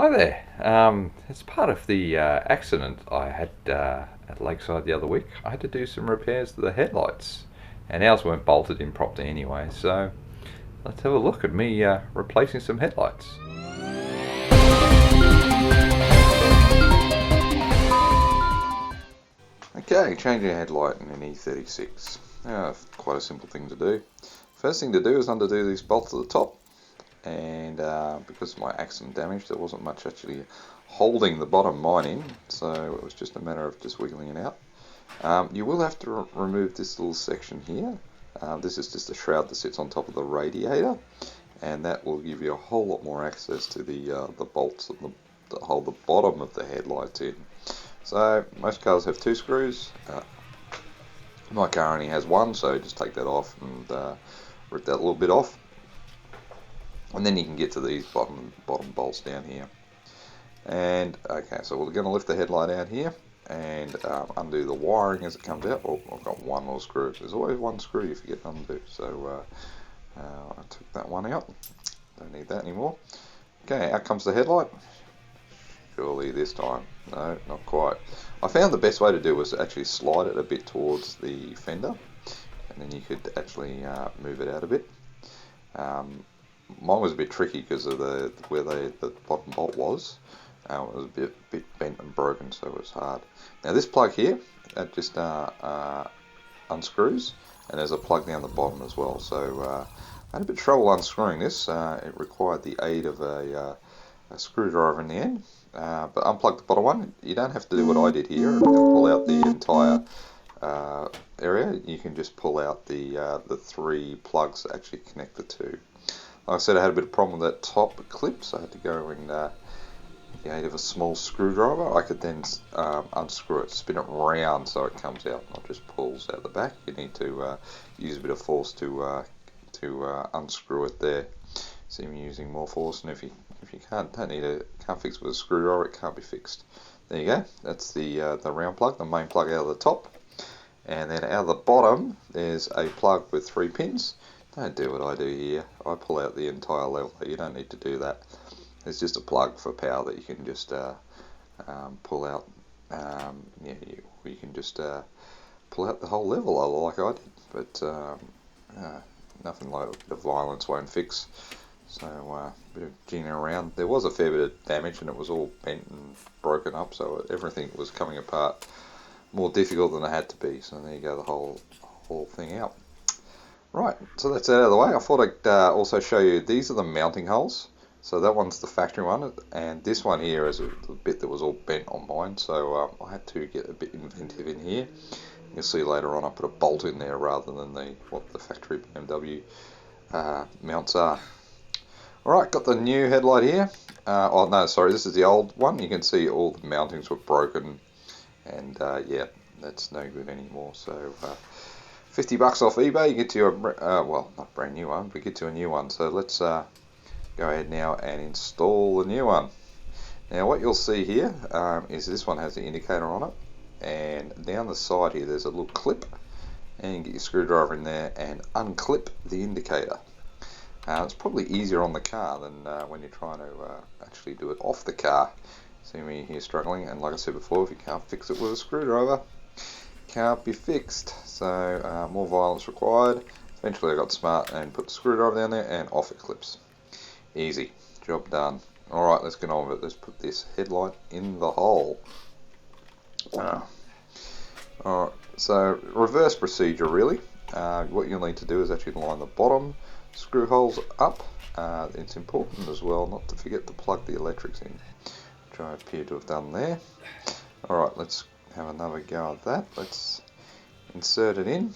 Hi there. As part of the accident I had at Lakeside the other week, I had to do some repairs to the headlights, and ours weren't bolted in properly anyway. So let's have a look at me replacing some headlights. Okay, changing a headlight in an E36. Quite a simple thing to do. First thing to do is undo these bolts at the top. And because of my accident damage, there wasn't much actually holding the bottom mine in, so it was just a matter of just wiggling it out. You will have to remove this little section here. This is just a shroud that sits on top of the radiator, and that will give you a whole lot more access to the bolts that hold the bottom of the headlights in. So most cars have two screws. My car only has one, so just take that off and rip that little bit off. And then you can get to these bottom bolts down here. And okay, so we're going to lift the headlight out here and undo the wiring as it comes out. Oh, I've got one more screw. There's always one screw you forget to undo. So I took that one out. Don't need that anymore. Okay, out comes the headlight. Surely this time. No, not quite. I found the best way to do it was to actually slide it a bit towards the fender, and then you could actually move it out a bit. Mine was a bit tricky because of where the bottom bolt was. It was a bit bent and broken, so it was hard. Now this plug here, that just unscrews, and there's a plug down the bottom as well. So I had a bit of trouble unscrewing this. It required the aid of a screwdriver in the end. But unplug the bottom one. You don't have to do what I did here and pull out the entire area. You can just pull out the three plugs that actually connect the two. Like I said, I had a bit of problem with that top clip, so I had to go and the aid of a small screwdriver. I could then unscrew it, spin it round so it comes out, not just pulls out the back. You need to use a bit of force to unscrew it there. See me using more force, and if you can't fix it with a screwdriver, it can't be fixed. There you go. That's the round plug, the main plug out of the top, and then out of the bottom there's a plug with 3 pins. Don't do what I do here. I pull out the entire level. You don't need to do that. It's just a plug for power that you can just pull out. You can just pull out the whole level like I did. But nothing like a bit of violence won't fix. So a bit of jigging around. There was a fair bit of damage, and it was all bent and broken up. So everything was coming apart more difficult than it had to be. So there you go, the whole thing out. Right, so that's out of the way. I thought I'd also show you, these are the mounting holes. So that one's the factory one, and this one here is the bit that was all bent on mine, so I had to get a bit inventive in here. You'll see later on I put a bolt in there rather than what the factory BMW mounts are. Alright, got the new headlight here. Oh no, sorry, this is the old one. You can see all the mountings were broken, and yeah, that's no good anymore. So $50 off eBay, you get you well, not brand new one, but get you a new one. So let's go ahead now and install the new one. Now what you'll see here is this one has the indicator on it, and down the side here there's a little clip, and you can get your screwdriver in there and unclip the indicator. It's probably easier on the car than when you're trying to actually do it off the car. See me here struggling, and like I said before, if you can't fix it with a screwdriver, can't be fixed. So more violence required. Eventually I got smart and put the screwdriver down there, and off it clips. Easy, job done. Alright, let's get on with it. Let's put this headlight in the hole. Alright, so reverse procedure really. What you'll need to do is actually line the bottom screw holes up. It's important as well not to forget to plug the electrics in, which I appear to have done there. Alright, let's have another go at that. Let's insert it in.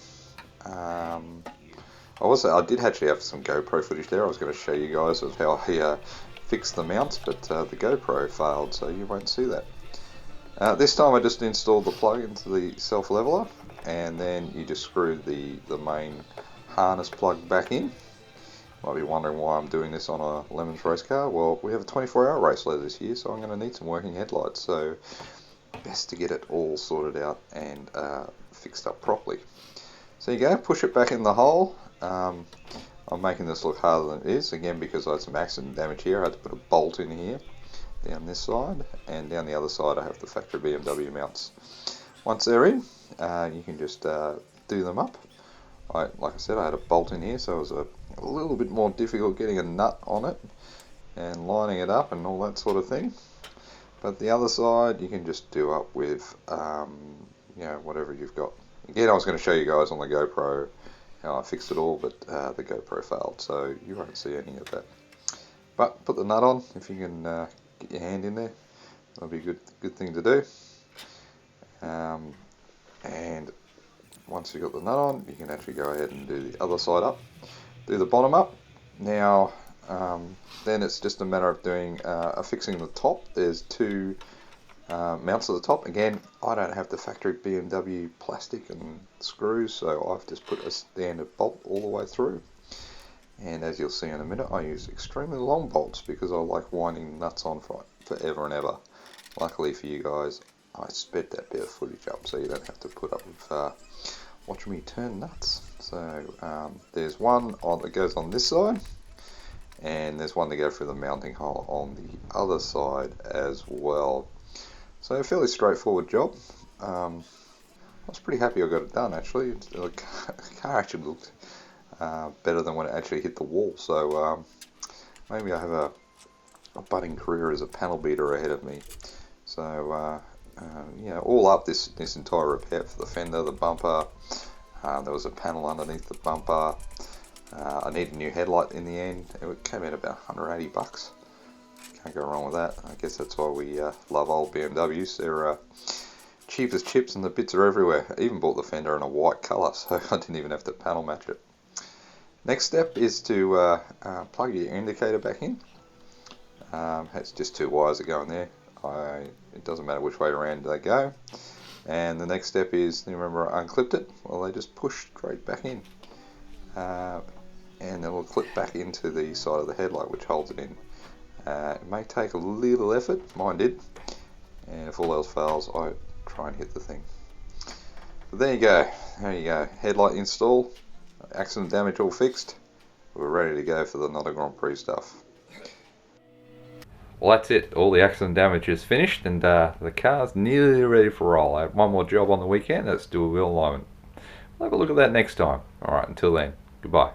I did actually have some GoPro footage there. I was going to show you guys of how I fixed the mounts, but the GoPro failed, so you won't see that. This time I just installed the plug into the self-leveler, and then you just screw the main harness plug back in. Might be wondering why I'm doing this on a Lemons race car. Well, we have a 24-hour race later this year, so I'm going to need some working headlights. So best to get it all sorted out and fixed up properly. So you go, push it back in the hole. I'm making this look harder than it is, again because I had some accident damage here. I had to put a bolt in here down this side, and down the other side I have the factory BMW mounts. Once they're in, you can just do them up. Like I said, I had a bolt in here, so it was a little bit more difficult getting a nut on it and lining it up and all that sort of thing. But the other side you can just do up with whatever you've got. Again, I was going to show you guys on the GoPro how I fixed it all, but the GoPro failed, so you won't see any of that. But put the nut on if you can get your hand in there. That'll be a good thing to do. And once you've got the nut on, you can actually go ahead and do the other side up. Do the bottom up. Now, then it's just a matter of doing fixing the top. There's two mounts at the top. Again, I don't have the factory BMW plastic and screws, so I've just put a standard bolt all the way through. And as you'll see in a minute, I use extremely long bolts because I like winding nuts on for forever and ever. Luckily for you guys, I sped that bit of footage up so you don't have to put up with watching me turn nuts. So there's one that goes on this side, and there's one to go through the mounting hole on the other side as well. So a fairly straightforward job. I was pretty happy I got it done actually. The car actually looked better than when it actually hit the wall. So maybe I have a budding career as a panel beater ahead of me. So all up this entire repair for the fender, the bumper. There was a panel underneath the bumper. I need a new headlight in the end. It came in about 180 bucks. Can't go wrong with that. I guess that's why we love old BMWs. They're cheap as chips and the bits are everywhere. I even bought the fender in a white colour, so I didn't even have to panel match it. Next step is to plug your indicator back in. It's just two wires that go in there. It doesn't matter which way around they go. And the next step is, you remember I unclipped it? Well, they just push straight back in. And it will clip back into the side of the headlight, which holds it in. It may take a little effort, mine did. And if all else fails, I try and hit the thing. But there you go. Headlight install, accident damage all fixed. We're ready to go for the Nota Grand Prix stuff. Well, that's it. All the accident damage is finished, and the car's nearly ready for roll. I have one more job on the weekend. That's do a wheel alignment. We'll have a look at that next time. Alright, until then, goodbye.